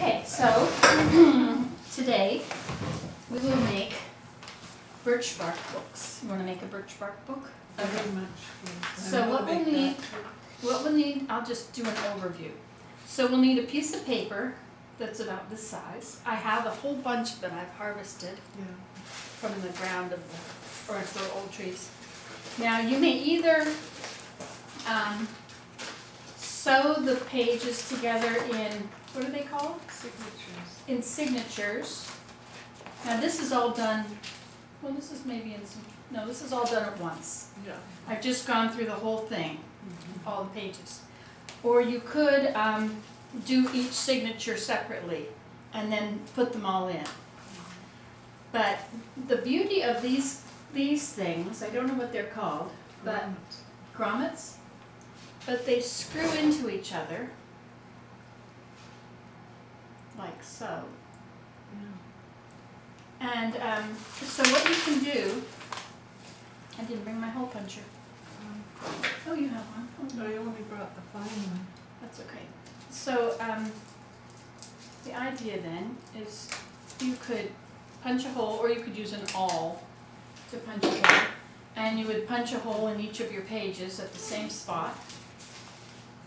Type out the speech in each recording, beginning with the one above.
Okay, so today we will make birchbark books. You want to make a birchbark book? Very much. Yes. So I what will we'll make need, that. I'll just do an overview. So we'll need a piece of paper that's about this size. I have a whole bunch of them I've harvested Yeah. from the ground of the, or the old trees. Now you may either sew the pages together in, what are they called? Signatures. In signatures. Now this is all done, well this is maybe in some, no, this is all done at once. Yeah. I've just gone through the whole thing, all the pages. Or you could do each signature separately and then put them all in. But the beauty of these things, I don't know what they're called, but grommets, but they screw into each other like so. Yeah. And so what you can do, I didn't bring my hole puncher. Oh, you have one. Oh, I only brought the fine one. that's okay. So the idea then is you could punch a hole, or you could use an awl to punch a hole, and you would punch a hole in each of your pages at the same spot,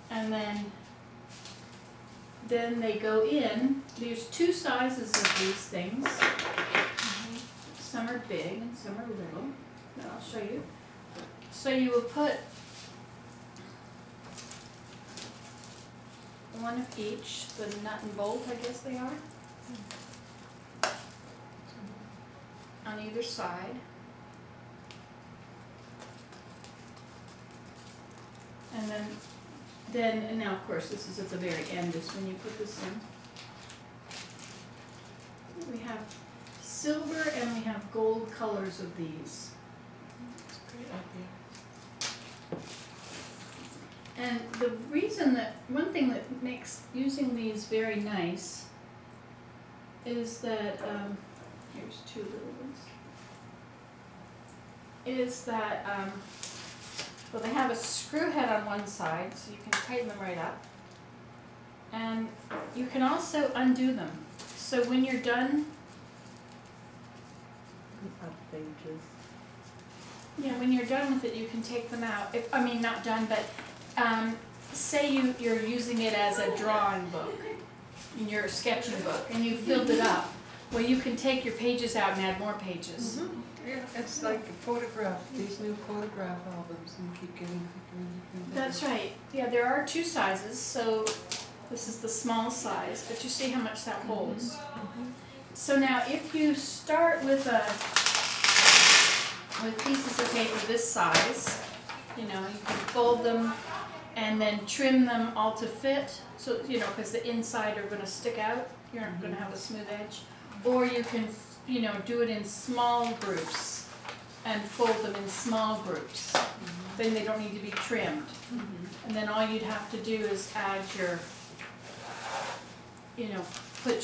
and then they go in. There's two sizes of these things. Some are big and some are little. And I'll show you. So you will put one of each, the nut and bolt, I guess they are, on either side. And then, and now of course this is at the very end, is when you put this in. We have silver and we have gold colors of these. That's a great idea. And the reason that, one thing that makes using these very nice is that, here's two little ones, is that, well, they have a screw head on one side, so you can tighten them right up. And you can also undo them. So when you're done, yeah, when you're done with it, you can take them out. If, I mean, not done, but say you're using it as a drawing book, in your sketching book, and you filled it up. Well, you can take your pages out and add more pages. Mm-hmm. Yeah, it's like a photograph, these new photograph albums, and keep getting thicker and thicker. That's right. Yeah, there are two sizes, so this is the small size, but you see how much that holds. Mm-hmm. So now if you start with pieces of paper this size, you know, you can fold them and then trim them all to fit, so, you know, because the inside are going to stick out, you're not going to have a smooth edge. Or you can, you know, do it in small groups and fold them in small groups. Then they don't need to be trimmed. And then all you'd have to do is add your, you know, put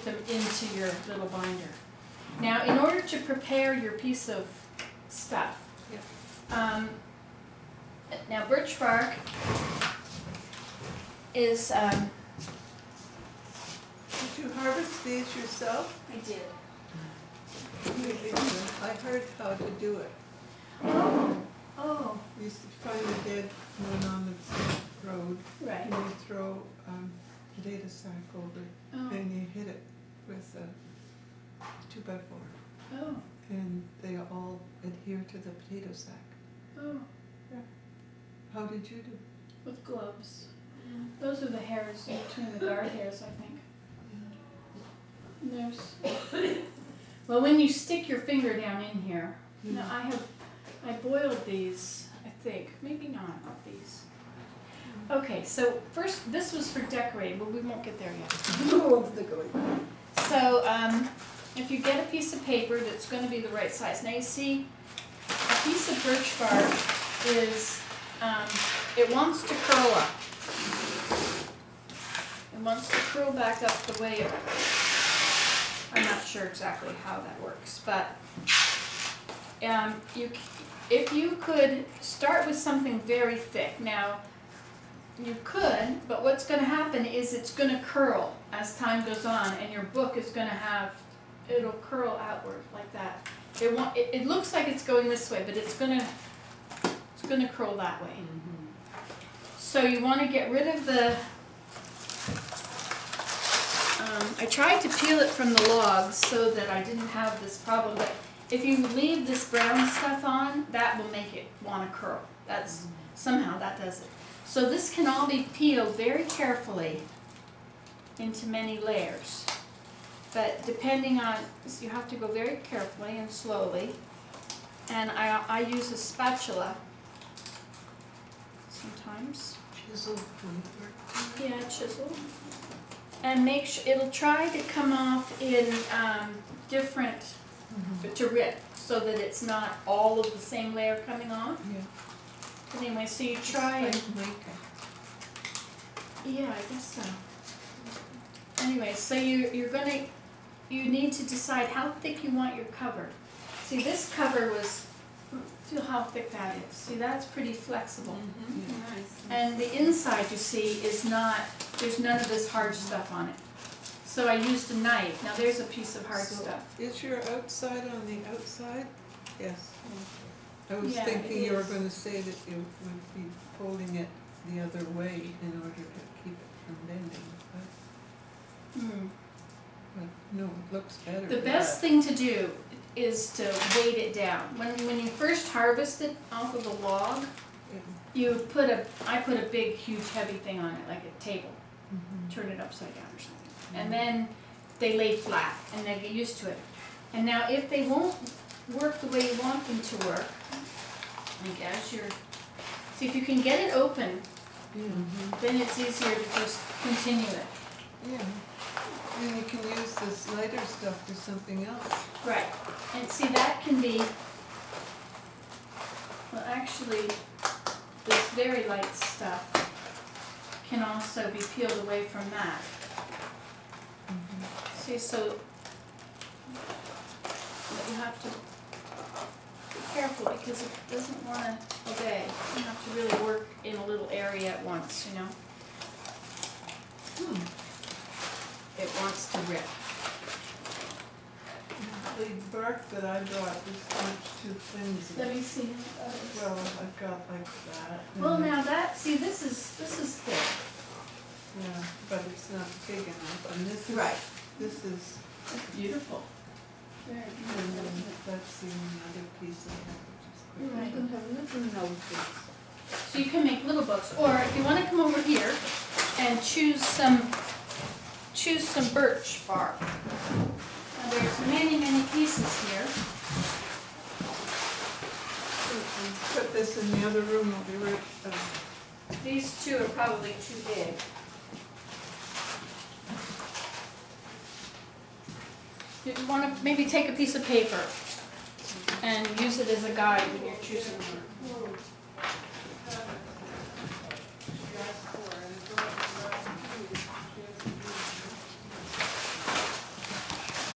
them into your little binder. Now, in order to prepare your piece of stuff, now birch bark is, Did you harvest these yourself? I did. I heard how to do it. Oh, You used to find a dead one on the road, right. and you throw potato sack over it, Oh, and you hit it with a 2x4, oh, and they all adhere to the potato sack. oh, How did you do it? with gloves. Those are the hairs in between the guard hairs, I think. And there's, well, when you stick your finger down in here, now I boiled these, I think, maybe not these. Okay, so first, this was for decorating, but we won't get there yet. So, if you get a piece of paper that's going to be the right size. Now you see, a piece of birch bark is, it wants to curl up. It wants to curl back up the way it, I'm not sure exactly how that works, but if you could start with something very thick. Now, You could, but what's gonna happen is it's gonna curl as time goes on, and your book is gonna have, it'll curl outward like that. It looks like it's going this way, but it's gonna curl that way. So you wanna get rid of the, I tried to peel it from the logs so that I didn't have this problem, but if you leave this brown stuff on, that will make it wanna curl. Somehow that does it. So this can all be peeled very carefully into many layers. But depending on, so you have to go very carefully and slowly. And I use a spatula sometimes. Chisel point work. Yeah, chisel. And make sure, it'll try to come off in different, to rip, so that it's not all of the same layer coming off. Yeah. But anyway, so you try and, Like mica. yeah, I guess so. Anyway, so you need to decide how thick you want your cover. See, this cover was, feel how thick that is. See, that's pretty flexible. Nice. And the inside, you see, is not, there's none of this hard stuff on it. So I used a knife. Now there's a piece of hard So stuff. is your outside on the outside? Yes. I was Yeah, thinking it you were is. gonna say that you would be folding it the other way in order to keep it from bending, but no, it looks better. The for best that. thing to do is to weight it down. When you first harvest it off of the log, Yeah. I put a big, huge, heavy thing on it, like a table. Turn it upside down or something. And then they lay flat and they get used to it. And now if they won't work the way you want them to work, like as you're, see if you can get it open, Yeah. then it's easier to just continue it. Yeah. And you can use this lighter stuff for something else. Right. And see, that can be, well actually, this very light stuff can also be peeled away from that. See, so but you have to be careful because it doesn't want to obey. You have to really work in a little area at once, you know. It wants to rip. The bark that I brought is much too flimsy. Let me see how that is. Well, I've got like that. Well, now that, see, this is thick. Yeah, but it's not big enough, and this is. Right. This is, It's beautiful. Very and beautiful. then that's the other piece I have, which is quite. Right. You can have little notebooks. So you can make little books, or if you want to come over here and choose some birch bark. Now there's many, many pieces here. Put this in the other room, I'll be right back. These two are probably too big. You want to maybe take a piece of paper and use it as a guide when you're choosing them.